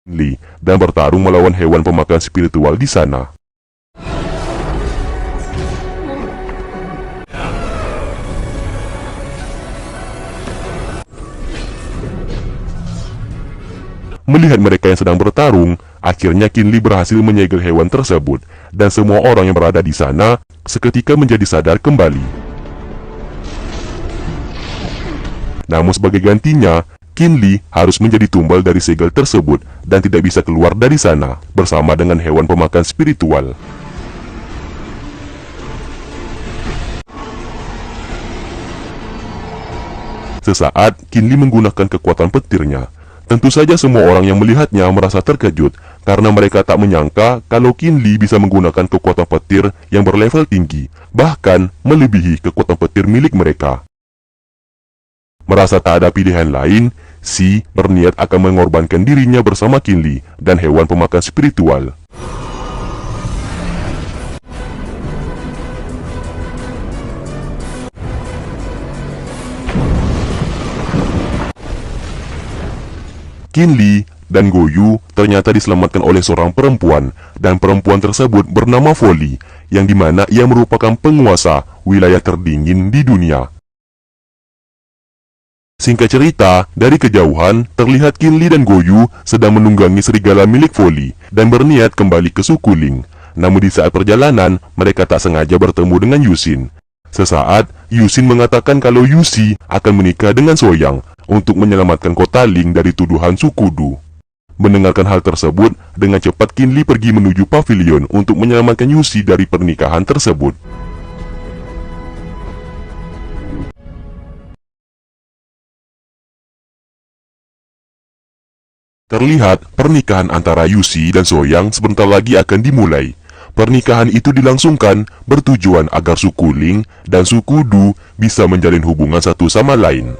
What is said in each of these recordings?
Li dan bertarung melawan hewan pemakan spiritual di sana. Melihat mereka yang sedang bertarung, akhirnya Qin Li berhasil menyegel hewan tersebut, dan semua orang yang berada di sana seketika menjadi sadar kembali. Namun sebagai gantinya, Qin Li harus menjadi tumbal dari segel tersebut dan tidak bisa keluar dari sana bersama dengan hewan pemakan spiritual. Sesaat, Qin Li menggunakan kekuatan petirnya. Tentu saja semua orang yang melihatnya merasa terkejut karena mereka tak menyangka kalau Qin Li bisa menggunakan kekuatan petir yang berlevel tinggi, bahkan melebihi kekuatan petir milik mereka. Merasa tak ada pilihan lain, Xi berniat akan mengorbankan dirinya bersama Qin Li dan hewan pemakan spiritual. Qin Li dan Goyu ternyata diselamatkan oleh seorang perempuan, dan perempuan tersebut bernama Folly, yang dimana ia merupakan penguasa wilayah terdingin di dunia. Singkat cerita, dari kejauhan terlihat Qin Li dan Goyu sedang menunggangi serigala milik Folly dan berniat kembali ke suku Ling. Namun di saat perjalanan, mereka tak sengaja bertemu dengan Yuxin. Sesaat, Yuxin mengatakan kalau Yuxi akan menikah dengan Soyang untuk menyelamatkan kota Ling dari tuduhan suku Du. Mendengarkan hal tersebut, dengan cepat Qin Li pergi menuju pavilion untuk menyelamatkan Yuxi dari pernikahan tersebut. Terlihat pernikahan antara Yuxi dan Soyang sebentar lagi akan dimulai. Pernikahan itu dilangsungkan bertujuan agar suku Ling dan suku Du bisa menjalin hubungan satu sama lain.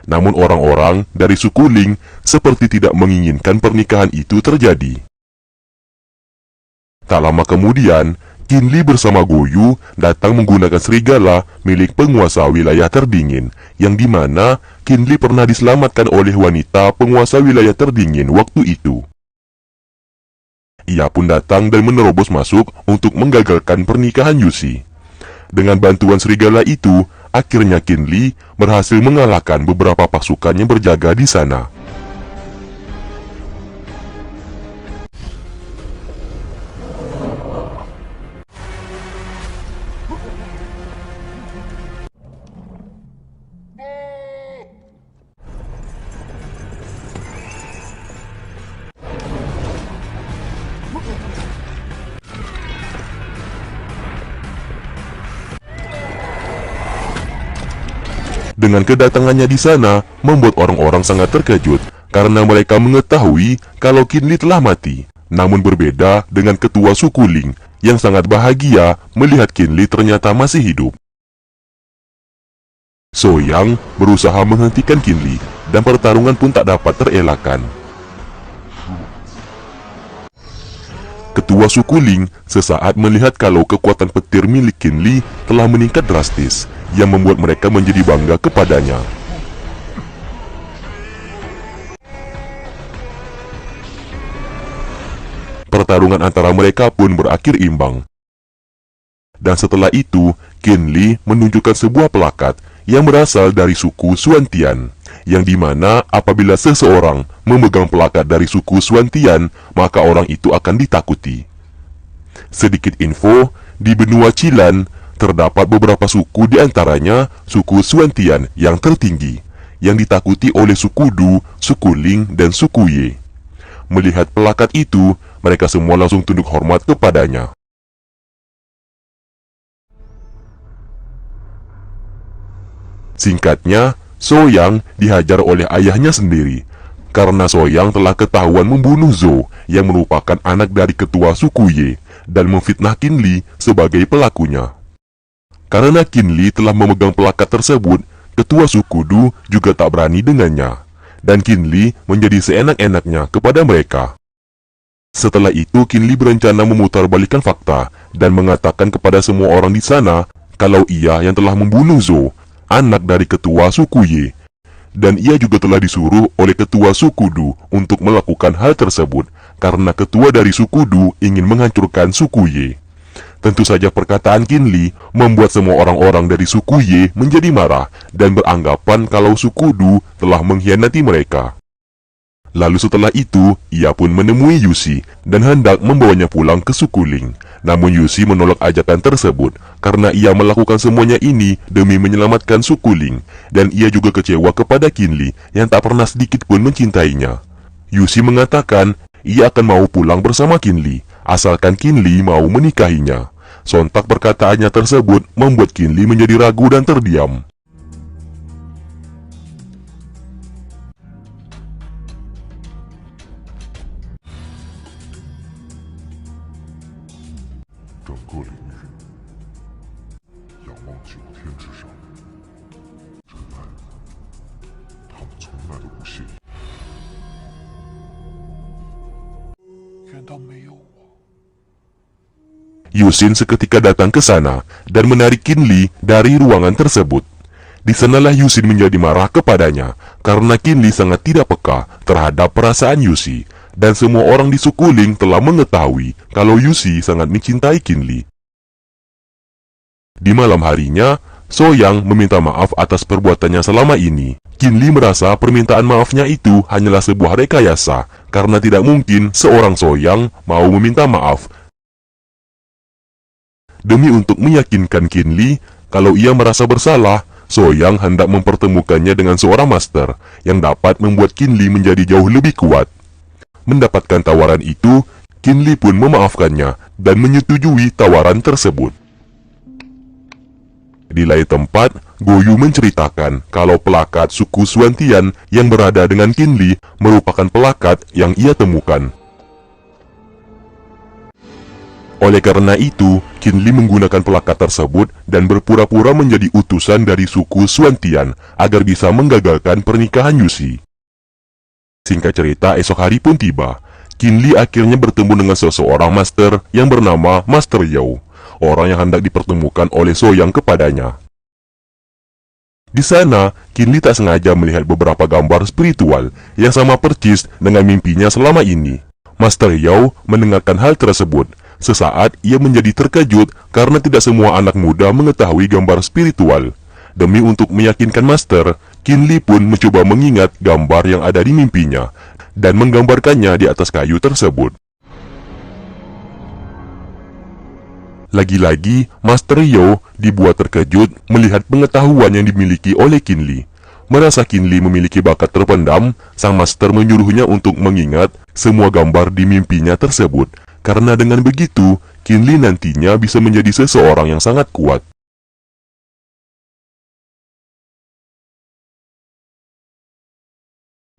Namun orang-orang dari suku Ling seperti tidak menginginkan pernikahan itu terjadi. Tak lama kemudian, Qin Li bersama Goyu datang menggunakan serigala milik penguasa wilayah terdingin, yang dimana Qin Li pernah diselamatkan oleh wanita penguasa wilayah terdingin waktu itu. Ia pun datang dan menerobos masuk untuk menggagalkan pernikahan Yuxi. Dengan bantuan serigala itu, akhirnya Qin Li berhasil mengalahkan beberapa pasukan yang berjaga di sana. Dengan kedatangannya di sana, membuat orang-orang sangat terkejut karena mereka mengetahui kalau Qin Li telah mati. Namun berbeda dengan ketua suku Ling yang sangat bahagia melihat Qin Li ternyata masih hidup. Soyang berusaha menghentikan Qin Li dan pertarungan pun tak dapat terelakkan. Ketua suku Ling sesaat melihat kalau kekuatan petir milik Qin Li telah meningkat drastis, yang membuat mereka menjadi bangga kepadanya. Pertarungan antara mereka pun berakhir imbang. Dan setelah itu, Qin Li menunjukkan sebuah plakat yang berasal dari suku Xuantian, yang dimana apabila seseorang memegang plakat dari suku Xuantian, maka orang itu akan ditakuti. Sedikit info, di benua Chilan terdapat beberapa suku, di antaranya suku Xuantian yang tertinggi, yang ditakuti oleh suku Du, suku Ling, dan suku Ye. Melihat plakat itu, mereka semua langsung tunduk hormat kepadanya. Singkatnya, Soyang dihajar oleh ayahnya sendiri, karena Soyang telah ketahuan membunuh Zhou yang merupakan anak dari ketua suku Ye, dan memfitnah Qin Li sebagai pelakunya. Karena Qin Li telah memegang plakat tersebut, ketua suku Du juga tak berani dengannya, dan Qin Li menjadi seenak-enaknya kepada mereka. Setelah itu, Qin Li berencana memutarbalikkan fakta dan mengatakan kepada semua orang di sana kalau ia yang telah membunuh Zhou, anak dari ketua suku Ye. Dan ia juga telah disuruh oleh ketua suku Du untuk melakukan hal tersebut, karena ketua dari suku Du ingin menghancurkan suku Ye. Tentu saja perkataan Qin Li membuat semua orang-orang dari suku Ye menjadi marah dan beranggapan kalau suku Du telah mengkhianati mereka. Lalu setelah itu, ia pun menemui Yusi dan hendak membawanya pulang ke suku Ling. Namun Yusi menolak ajakan tersebut karena ia melakukan semuanya ini demi menyelamatkan suku Ling, dan ia juga kecewa kepada Qin Li yang tak pernah sedikit pun mencintainya. Yusi mengatakan ia akan mau pulang bersama Qin Li, asalkan Qin Li mau menikahinya. Sontak perkataannya tersebut membuat Qin Li menjadi ragu dan terdiam. Yusin seketika datang ke sana dan menarik Qin Li dari ruangan tersebut. Di sanalah Yusin menjadi marah kepadanya karena Qin Li sangat tidak peka terhadap perasaan Yusi, dan semua orang di suku Ling telah mengetahui kalau Yusi sangat mencintai Qin Li. Di malam harinya, Soyang meminta maaf atas perbuatannya selama ini. Qin Li merasa permintaan maafnya itu hanyalah sebuah rekayasa, karena tidak mungkin seorang Soyang mau meminta maaf demi untuk meyakinkan Qin Li kalau ia merasa bersalah. Soyang hendak mempertemukannya dengan seorang master yang dapat membuat Qin Li menjadi jauh lebih kuat. Mendapatkan tawaran itu, Qin Li pun memaafkannya dan menyetujui tawaran tersebut. Di lain tempat, Goyu menceritakan kalau pelakat suku Suantian yang berada dengan Qin Li merupakan pelakat yang ia temukan. Oleh karena itu, Qin Li menggunakan pelakat tersebut dan berpura-pura menjadi utusan dari suku Suantian agar bisa menggagalkan pernikahan Yusi. Singkat cerita, esok hari pun tiba. Qin Li akhirnya bertemu dengan seseorang master yang bernama Master Yao, orang yang hendak dipertemukan oleh Soyang kepadanya. Di sana, Qin Li tak sengaja melihat beberapa gambar spiritual yang sama persis dengan mimpinya selama ini. Master Yao mendengarkan hal tersebut. Sesaat ia menjadi terkejut karena tidak semua anak muda mengetahui gambar spiritual. Demi untuk meyakinkan Master, Qin Li pun mencoba mengingat gambar yang ada di mimpinya dan menggambarkannya di atas kayu tersebut. Lagi-lagi, Master Yao dibuat terkejut melihat pengetahuan yang dimiliki oleh Qin Li. Merasa Qin Li memiliki bakat terpendam, sang Master menyuruhnya untuk mengingat semua gambar di mimpinya tersebut. Karena dengan begitu, Qin Li nantinya bisa menjadi seseorang yang sangat kuat.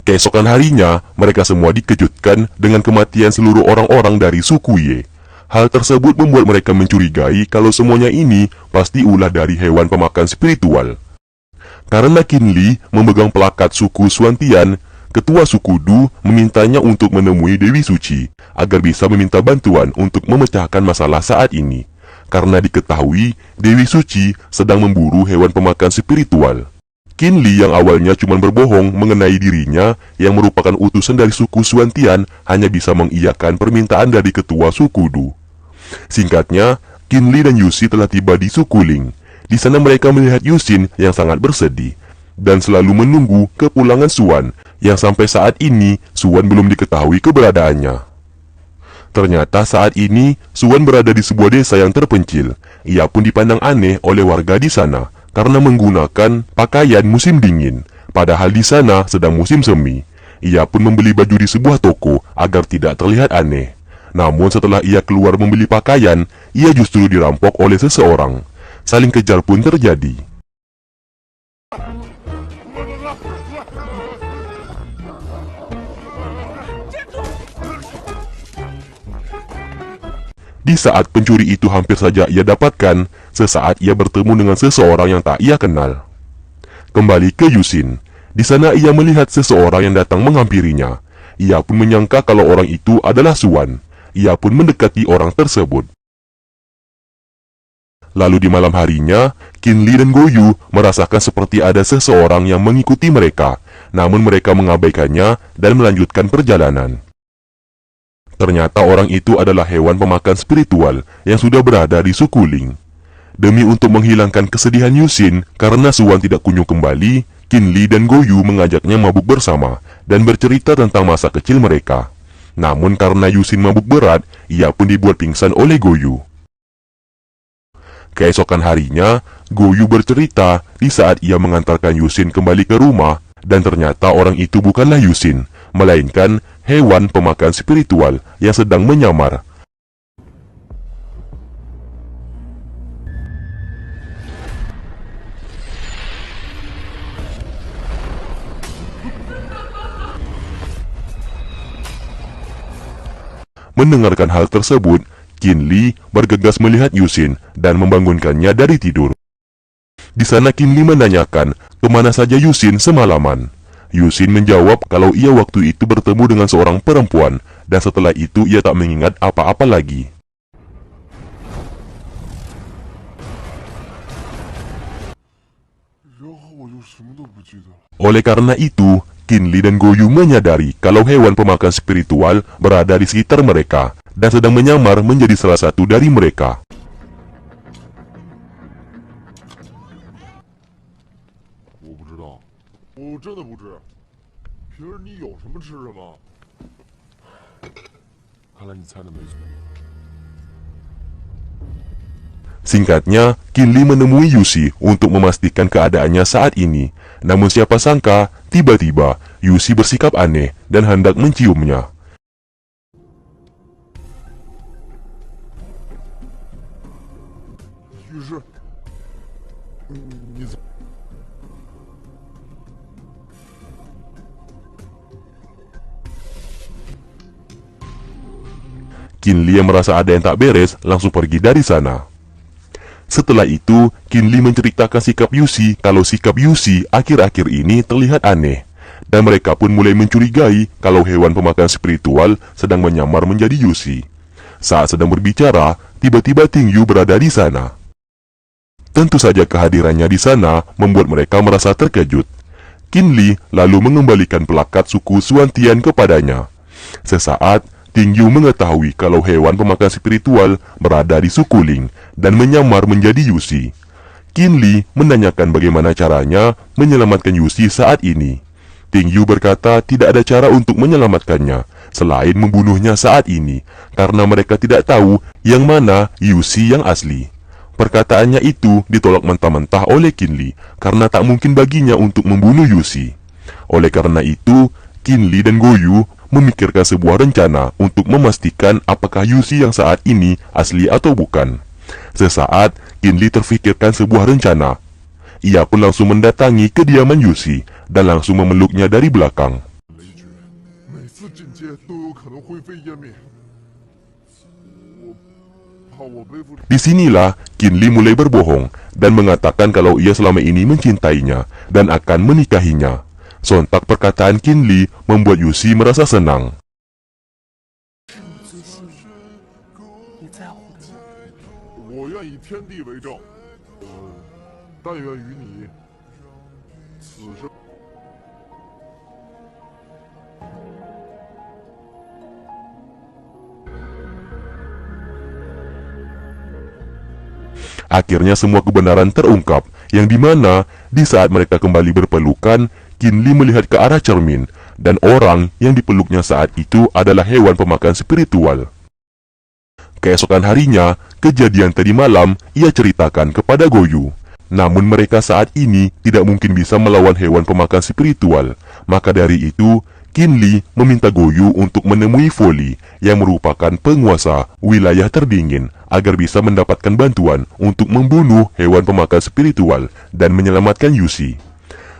Keesokan harinya, mereka semua dikejutkan dengan kematian seluruh orang-orang dari suku Ye. Hal tersebut membuat mereka mencurigai kalau semuanya ini pasti ulah dari hewan pemakan spiritual. Karena Qin Li memegang pelakat suku Suantian, ketua suku Du memintanya untuk menemui Dewi Suci agar bisa meminta bantuan untuk memecahkan masalah saat ini. Karena diketahui Dewi Suci sedang memburu hewan pemakan spiritual. Qin Li yang awalnya cuma berbohong mengenai dirinya yang merupakan utusan dari suku Suantian hanya bisa mengiyakan permintaan dari ketua suku Du. Singkatnya, Qin Li dan Yusi telah tiba di suku Ling. Di sana mereka melihat Yusin yang sangat bersedih dan selalu menunggu kepulangan Suan, yang sampai saat ini Suan belum diketahui keberadaannya. Ternyata saat ini Suan berada di sebuah desa yang terpencil. Ia pun dipandang aneh oleh warga di sana karena menggunakan pakaian musim dingin, padahal di sana sedang musim semi. Ia pun membeli baju di sebuah toko agar tidak terlihat aneh. Namun setelah ia keluar membeli pakaian, ia justru dirampok oleh seseorang. Saling kejar pun terjadi. Di saat pencuri itu hampir saja ia dapatkan, sesaat ia bertemu dengan seseorang yang tak ia kenal. Kembali ke Yusin. Di sana ia melihat seseorang yang datang menghampirinya. Ia pun menyangka kalau orang itu adalah Suan. Ia pun mendekati orang tersebut. Lalu di malam harinya, Qinli dan Goyu merasakan seperti ada seseorang yang mengikuti mereka, namun mereka mengabaikannya dan melanjutkan perjalanan. Ternyata orang itu adalah hewan pemakan spiritual yang sudah berada di suku Ling. Demi untuk menghilangkan kesedihan Yusin karena Suan tidak kunjung kembali, Qinli dan Goyu mengajaknya mabuk bersama dan bercerita tentang masa kecil mereka. Namun karena Yusin mabuk berat, ia pun dibuat pingsan oleh Goyu. Keesokan harinya, Goyu bercerita di saat ia mengantarkan Yusin kembali ke rumah, dan ternyata orang itu bukanlah Yusin, melainkan hewan pemakan spiritual yang sedang menyamar. Mendengarkan hal tersebut, Qinli bergegas melihat Yusin dan membangunkannya dari tidur. Di sana Qinli menanyakan kemana saja Yusin semalaman. Yusin menjawab kalau ia waktu itu bertemu dengan seorang perempuan, dan setelah itu ia tak mengingat apa-apa lagi. Oleh karena itu, Qinli dan Goyu menyadari kalau hewan pemakan spiritual berada di sekitar mereka dan sedang menyamar menjadi salah satu dari mereka. Singkatnya, Qinli menemui Yusi untuk memastikan keadaannya saat ini. Namun siapa sangka, tiba-tiba Yusi bersikap aneh dan hendak menciumnya. Qinli yang merasa ada yang tak beres langsung pergi dari sana. Setelah itu, Qinli menceritakan sikap Yusi kalau sikap Yusi akhir-akhir ini terlihat aneh. Dan mereka pun mulai mencurigai kalau hewan pemakan spiritual sedang menyamar menjadi Yusi. Saat sedang berbicara, tiba-tiba Ting Yu berada di sana. Tentu saja kehadirannya di sana membuat mereka merasa terkejut. Qinli lalu mengembalikan pelakat suku Suantian kepadanya. Sesaat, Ting Yu mengetahui kalau hewan pemakan spiritual berada di suku Ling dan menyamar menjadi Yusi. Qinli menanyakan bagaimana caranya menyelamatkan Yusi saat ini. Ting Yu berkata tidak ada cara untuk menyelamatkannya selain membunuhnya saat ini, karena mereka tidak tahu yang mana Yusi yang asli. Perkataannya itu ditolak mentah-mentah oleh Qinli karena tak mungkin baginya untuk membunuh Yusi. Oleh karena itu, Qinli dan Goyu memikirkan sebuah rencana untuk memastikan apakah Yusi yang saat ini asli atau bukan. Sesaat, Qinli terfikirkan sebuah rencana. Ia pun langsung mendatangi kediaman Yusi dan langsung memeluknya dari belakang. Disinilah Qinli mulai berbohong dan mengatakan kalau ia selama ini mencintainya dan akan menikahinya. Sontak perkataan Qinli membuat Yusi merasa senang. Akhirnya semua kebenaran terungkap, yang dimana di saat mereka kembali berpelukan, Qinli melihat ke arah cermin, dan orang yang dipeluknya saat itu adalah hewan pemakan spiritual. Keesokan harinya, kejadian tadi malam ia ceritakan kepada Goyu. Namun mereka saat ini tidak mungkin bisa melawan hewan pemakan spiritual. Maka dari itu, Qinli meminta Goyu untuk menemui Foli yang merupakan penguasa wilayah terdingin agar bisa mendapatkan bantuan untuk membunuh hewan pemakan spiritual dan menyelamatkan Yusi.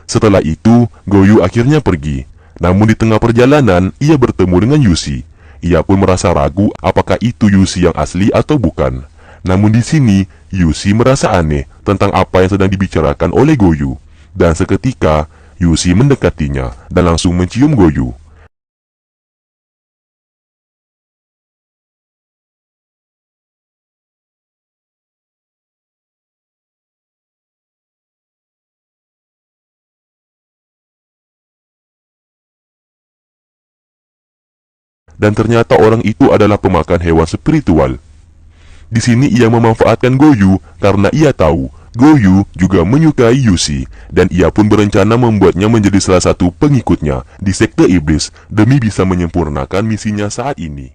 Setelah itu, Goyu akhirnya pergi. Namun di tengah perjalanan, ia bertemu dengan Yusi. Ia pun merasa ragu apakah itu Yusi yang asli atau bukan. Namun di sini, Yusi merasa aneh tentang apa yang sedang dibicarakan oleh Goyu. Dan seketika, Yusi mendekatinya dan langsung mencium Goyu. dan ternyata orang itu adalah pemakan hewan spiritual. Di sini ia memanfaatkan Goyu karena ia tahu Goyu juga menyukai Yushi, dan ia pun berencana membuatnya menjadi salah satu pengikutnya di sekte iblis demi bisa menyempurnakan misinya saat ini.